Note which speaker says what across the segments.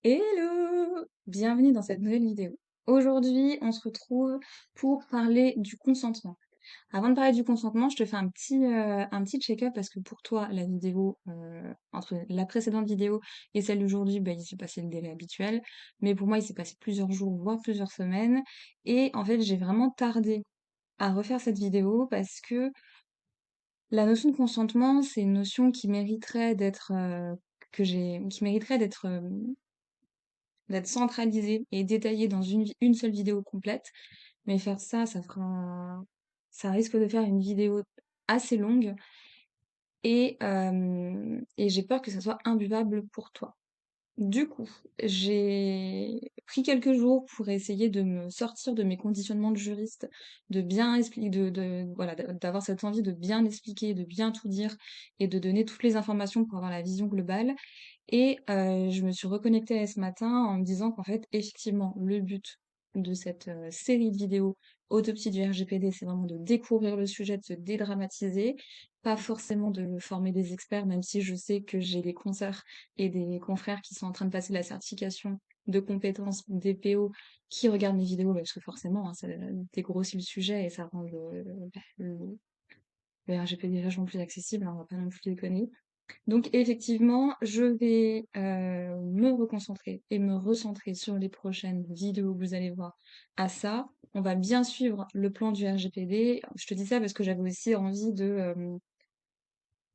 Speaker 1: Hello! Bienvenue dans cette nouvelle vidéo. Aujourd'hui, on se retrouve pour parler du consentement. Avant de parler du consentement, je te fais un petit check-up parce que pour toi, la vidéo, entre la précédente vidéo et celle d'aujourd'hui, bah, il s'est passé le délai habituel. Mais pour moi, il s'est passé plusieurs jours, voire plusieurs semaines. Et en fait, j'ai vraiment tardé à refaire cette vidéo parce que la notion de consentement, c'est une notion qui mériterait qui mériterait d'être centralisé et détaillé dans une seule vidéo complète. Mais faire ça, ça risque de faire une vidéo assez longue et j'ai peur que ça soit imbuvable pour toi. Du coup, j'ai pris quelques jours pour essayer de me sortir de mes conditionnements de juriste, de bien expliquer, voilà, d'avoir cette envie de bien expliquer, de bien tout dire et de donner toutes les informations pour avoir la vision globale. Et je me suis reconnectée à elle ce matin en me disant qu'en fait, effectivement, le but de cette série de vidéos Autopsie du RGPD, c'est vraiment de découvrir le sujet, de se dédramatiser, pas forcément de former des experts, même si je sais que j'ai des consoeurs et des confrères qui sont en train de passer la certification de compétences DPO qui regardent mes vidéos, parce que forcément, hein, ça dégrossit le sujet et ça rend le, le RGPD vachement plus accessible, hein, on va pas non plus déconner. Donc effectivement, je vais me reconcentrer et me recentrer sur les prochaines vidéos que vous allez voir à ça. On va bien suivre le plan du RGPD. Je te dis ça parce que j'avais aussi envie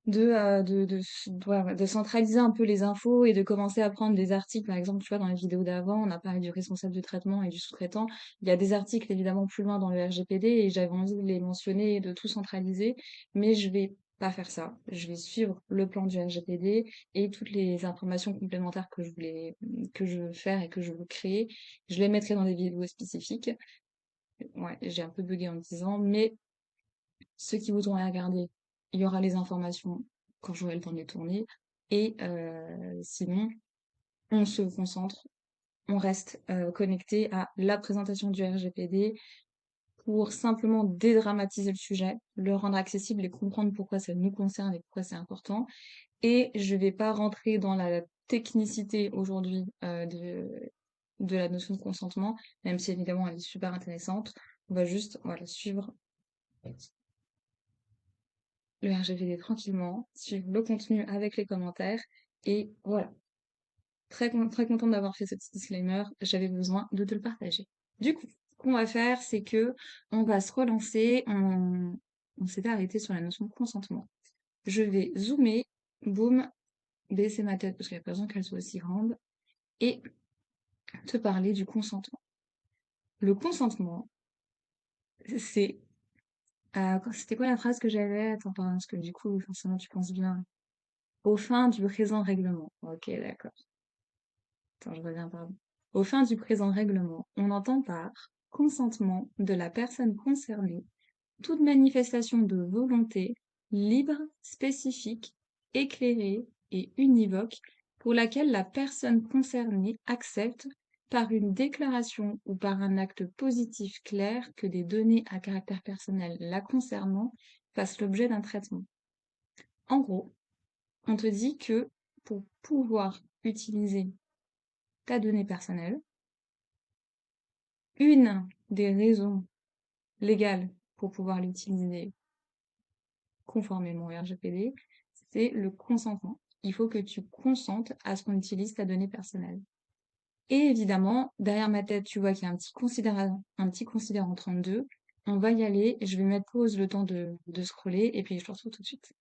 Speaker 1: ouais, de centraliser un peu les infos et de commencer à prendre des articles. Par exemple, tu vois, dans les vidéos d'avant, on a parlé du responsable de traitement et du sous-traitant. Il y a des articles évidemment plus loin dans le RGPD et j'avais envie de les mentionner et de tout centraliser, mais je vais pas faire ça. Je vais suivre le plan du RGPD et toutes les informations complémentaires que je veux faire et que je veux créer. Je les mettrai dans des vidéos spécifiques. Ouais, j'ai un peu bugué en me disant, mais ceux qui voudront les regarder, il y aura les informations quand j'aurai le temps de les tourner. Et sinon, on se concentre, on reste connecté à la présentation du RGPD pour simplement dédramatiser le sujet, le rendre accessible et comprendre pourquoi ça nous concerne et pourquoi c'est important. Et je vais pas rentrer dans la technicité aujourd'hui de la notion de consentement, même si évidemment elle est super intéressante. On va juste voilà, suivre le RGPD tranquillement, suivre le contenu avec les commentaires, et voilà. Très contente d'avoir fait ce petit disclaimer, j'avais besoin de te le partager. Du coup, ce qu'on va faire, c'est que on va se relancer, on s'était arrêté sur la notion de consentement. Je vais zoomer, boum, baisser ma tête parce qu'il n'y a pas besoin qu'elle soit aussi grande, et te parler du consentement. Le consentement, c'est... c'était quoi la phrase que j'avais? Attends, parce que du coup, forcément, tu penses bien. Au fin du présent règlement. Ok, d'accord. Attends, je reviens, pardon. Au fin du présent règlement, on entend par consentement de la personne concernée toute manifestation de volonté libre, spécifique, éclairée et univoque pour laquelle la personne concernée accepte par une déclaration ou par un acte positif clair que des données à caractère personnel la concernant fassent l'objet d'un traitement. En gros, on te dit que pour pouvoir utiliser ta donnée personnelle, une des raisons légales pour pouvoir l'utiliser conformément au RGPD, c'est le consentement. Il faut que tu consentes à ce qu'on utilise ta donnée personnelle. Et évidemment, derrière ma tête, tu vois qu'il y a un petit considérant 32. On va y aller. Je vais mettre pause le temps de scroller et puis je te retrouve tout de suite.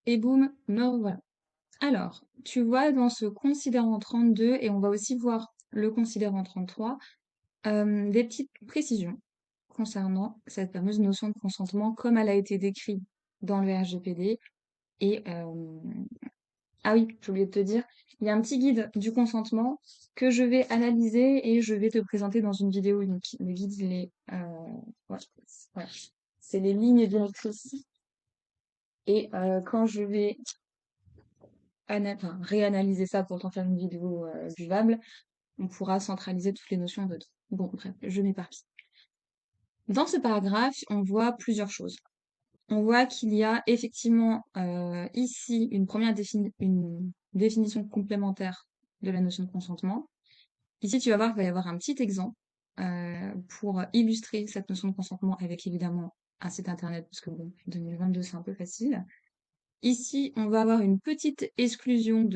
Speaker 1: Et boum, me revoilà. Alors, tu vois dans ce considérant 32, et on va aussi voir le considérant 33, des petites précisions concernant cette fameuse notion de consentement comme elle a été décrite dans le RGPD. Et ah oui, j'ai oublié de te dire, il y a un petit guide du consentement que je vais analyser et je vais te présenter dans une vidéo unique. Le guide, il est ouais, ouais. C'est les lignes directrices. Et quand je vais réanalyser ça pour t'en faire une vidéo vivable, on pourra centraliser toutes les notions dedans. Bon, bref, je m'éparpille. Dans ce paragraphe, on voit plusieurs choses. On voit qu'il y a effectivement ici une définition complémentaire de la notion de consentement. Ici, tu vas voir qu'il va y avoir un petit exemple pour illustrer cette notion de consentement avec évidemment un site internet, parce que bon, 2022, c'est un peu facile. Ici, on va avoir une petite exclusion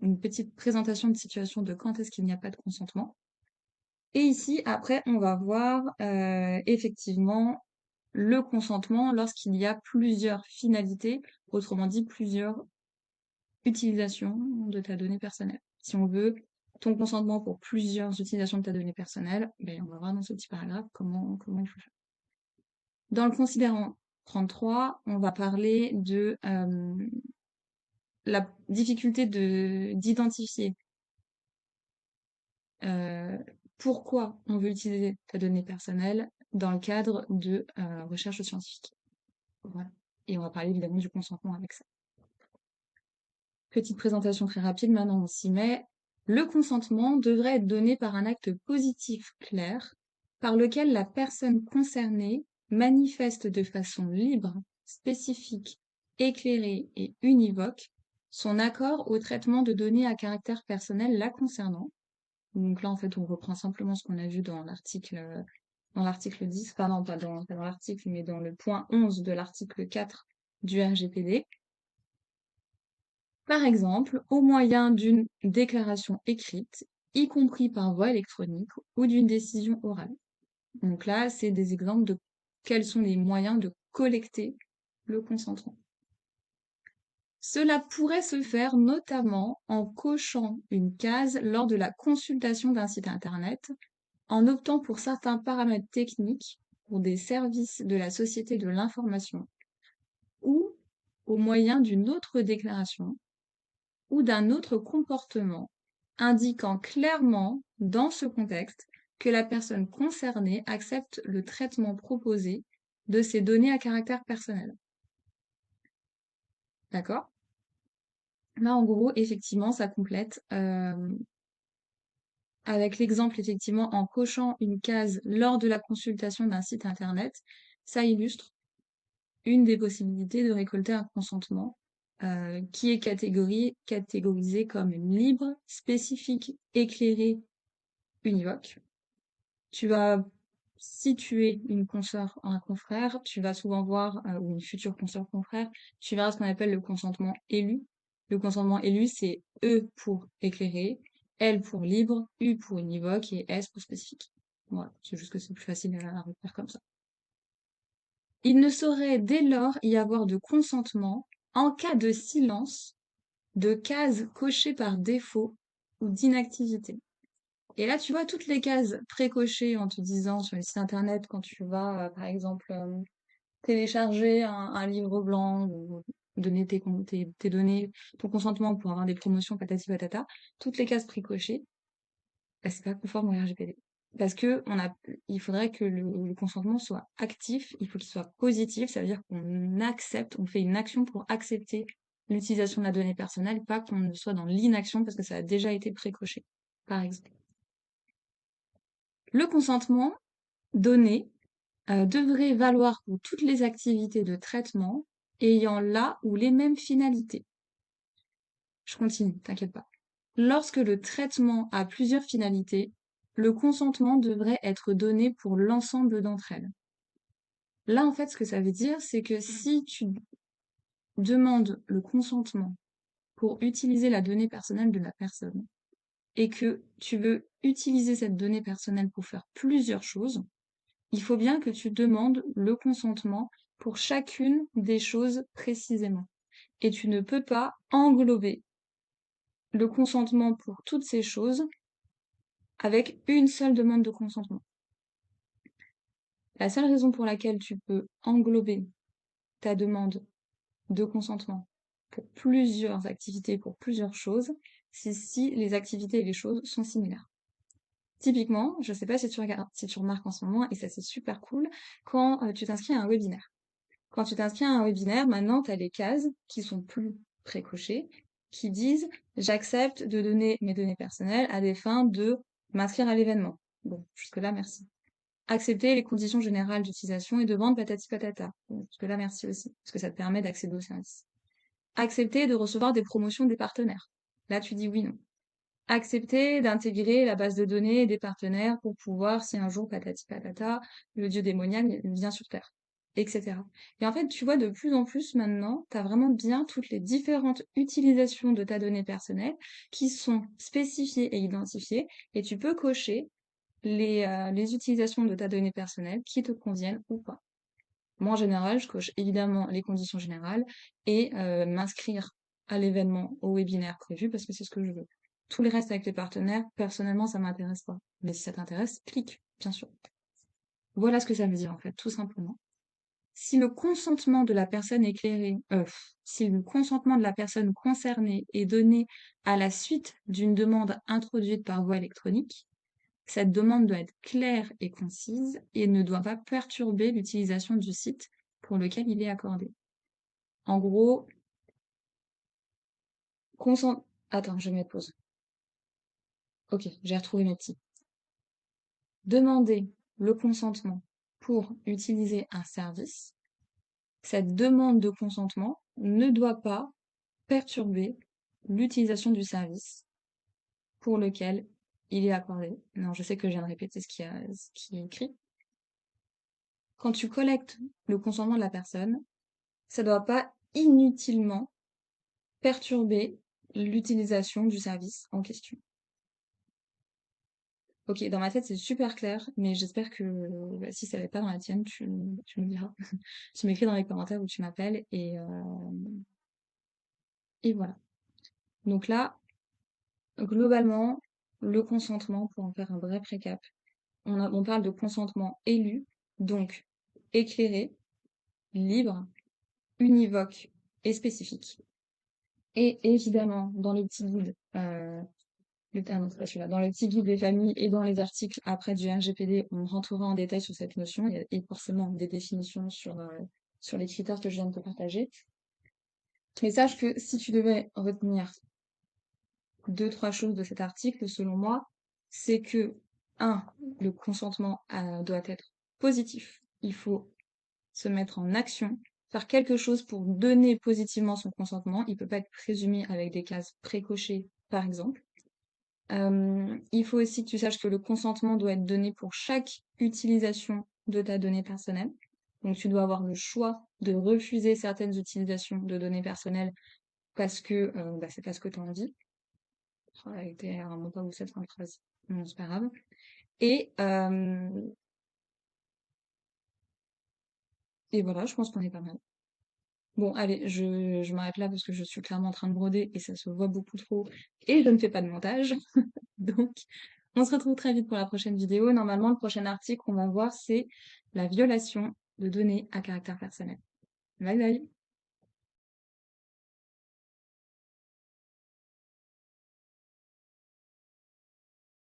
Speaker 1: une petite présentation de situation de quand est-ce qu'il n'y a pas de consentement. Et ici, après, on va voir effectivement le consentement lorsqu'il y a plusieurs finalités, autrement dit plusieurs utilisations de ta donnée personnelle. Si on veut ton consentement pour plusieurs utilisations de ta donnée personnelle, ben, on va voir dans ce petit paragraphe comment il faut faire. Dans le considérant 33, on va parler de la difficulté d'identifier pourquoi on veut utiliser ta donnée personnelle dans le cadre de recherche scientifique. Voilà. Et on va parler évidemment du consentement avec ça. Petite présentation très rapide, maintenant on s'y met. Le consentement devrait être donné par un acte positif clair, par lequel la personne concernée manifeste de façon libre, spécifique, éclairée et univoque son accord au traitement de données à caractère personnel la concernant. Donc là, en fait, on reprend simplement ce qu'on a vu dans l'article 10, pardon, pas dans l'article, mais dans le point 11 de l'article 4 du RGPD. Par exemple, au moyen d'une déclaration écrite, y compris par voie électronique, ou d'une décision orale. Donc là, c'est des exemples de quels sont les moyens de collecter le consentement. Cela pourrait se faire notamment en cochant une case lors de la consultation d'un site internet, en optant pour certains paramètres techniques pour des services de la société de l'information, ou au moyen d'une autre déclaration ou d'un autre comportement indiquant clairement dans ce contexte que la personne concernée accepte le traitement proposé de ces données à caractère personnel. D'accord? Là, en gros, effectivement, ça complète avec l'exemple, effectivement, en cochant une case lors de la consultation d'un site internet, ça illustre une des possibilités de récolter un consentement qui est catégorisé comme libre, spécifique, éclairé, univoque. Tu vas, si tu es une consoeur, un confrère, tu vas souvent voir, ou une future consoeur confrère, tu verras ce qu'on appelle le consentement élu. Le consentement élu, c'est E pour éclairé, L pour libre, U pour univoque et S pour spécifique. Voilà, c'est juste que c'est plus facile à refaire comme ça. Il ne saurait dès lors y avoir de consentement en cas de silence, de cases cochées par défaut ou d'inactivité. Et là, tu vois toutes les cases pré-cochées en te disant sur les sites internet quand tu vas, par exemple, télécharger un livre blanc ou donner tes données, ton consentement pour avoir des promotions patati patata, toutes les cases pré-cochées, bah, c'est pas conforme au RGPD. Parce que il faudrait que le consentement soit actif, il faut qu'il soit positif, ça veut dire qu'on accepte, on fait une action pour accepter l'utilisation de la donnée personnelle, pas qu'on ne soit dans l'inaction parce que ça a déjà été pré-coché, par exemple. Le consentement donné devrait valoir pour toutes les activités de traitement ayant la ou les mêmes finalités. Je continue, t'inquiète pas. Lorsque le traitement a plusieurs finalités, le consentement devrait être donné pour l'ensemble d'entre elles. Là, en fait, ce que ça veut dire, c'est que si tu demandes le consentement pour utiliser la donnée personnelle de la personne et que tu veux utiliser cette donnée personnelle pour faire plusieurs choses, il faut bien que tu demandes le consentement pour chacune des choses précisément. Et tu ne peux pas englober le consentement pour toutes ces choses avec une seule demande de consentement. La seule raison pour laquelle tu peux englober ta demande de consentement pour plusieurs activités, pour plusieurs choses, c'est si les activités et les choses sont similaires. Typiquement, je ne sais pas si tu remarques en ce moment, et ça c'est super cool, quand tu t'inscris à un webinaire. Quand tu t'inscris à un webinaire, maintenant tu as les cases qui sont plus pré-cochées, qui disent j'accepte de donner mes données personnelles à des fins de m'inscrire à l'événement. Bon, jusque-là, merci. Accepter les conditions générales d'utilisation et de vente patati patata. Bon, jusque-là, merci aussi, parce que ça te permet d'accéder au service. Accepter de recevoir des promotions des partenaires. Là, tu dis oui, non. accepter d'intégrer la base de données des partenaires pour pouvoir, si un jour patati patata, le dieu démoniaque vient sur Terre, etc. Et en fait, tu vois, de plus en plus maintenant, tu as vraiment bien toutes les différentes utilisations de ta donnée personnelle qui sont spécifiées et identifiées, et tu peux cocher les utilisations de ta donnée personnelle qui te conviennent ou pas. Moi, en général, je coche évidemment les conditions générales et m'inscrire à l'événement, au webinaire prévu parce que c'est ce que je veux. Tout le reste avec les partenaires, personnellement, ça m'intéresse pas. Mais si ça t'intéresse, clique, bien sûr. Voilà ce que ça veut dire en fait, tout simplement. Si le consentement de la personne éclairée, si le consentement de la personne concernée est donné à la suite d'une demande introduite par voie électronique, cette demande doit être claire et concise et ne doit pas perturber l'utilisation du site pour lequel il est accordé. En gros, consent... Attends, je vais mettre pause. Ok, j'ai retrouvé mes petits. Demander le consentement pour utiliser un service. Cette demande de consentement ne doit pas perturber l'utilisation du service pour lequel il est accordé. Non, je sais que je viens de répéter ce qui est écrit. Quand tu collectes le consentement de la personne, ça ne doit pas inutilement perturber l'utilisation du service en question. Ok, dans ma tête, c'est super clair, mais j'espère que si ça n'est pas dans la tienne, tu me diras. Tu m'écris dans les commentaires ou tu m'appelles et voilà. Donc là, globalement, le consentement, pour en faire un bref récap, on parle de consentement élu, donc éclairé, libre, univoque et spécifique. Et évidemment, dans le petit guide, non, c'est pas celui-là. Dans le petit guide des familles et dans les articles après du RGPD, on rentrera en détail sur cette notion et forcément des définitions sur les critères que je viens de te partager. Mais sache que si tu devais retenir deux, trois choses de cet article, selon moi, c'est que, un, le consentement doit être positif. Il faut se mettre en action, faire quelque chose pour donner positivement son consentement. Il peut pas être présumé avec des cases précochées, par exemple. Il faut aussi que tu saches que le consentement doit être donné pour chaque utilisation de ta donnée personnelle. Donc tu dois avoir le choix de refuser certaines utilisations de données personnelles parce que c'est parce que tu as envie. Oh, elle était un mot pas ou cette fin de phrase. Non, c'est pas grave. Et, euh, et voilà, je pense qu'on est pas mal. Bon, allez, je m'arrête là parce que je suis clairement en train de broder et ça se voit beaucoup trop et je ne fais pas de montage. Donc, on se retrouve très vite pour la prochaine vidéo. Normalement, le prochain article qu'on va voir, c'est la violation de données à caractère personnel. Bye bye!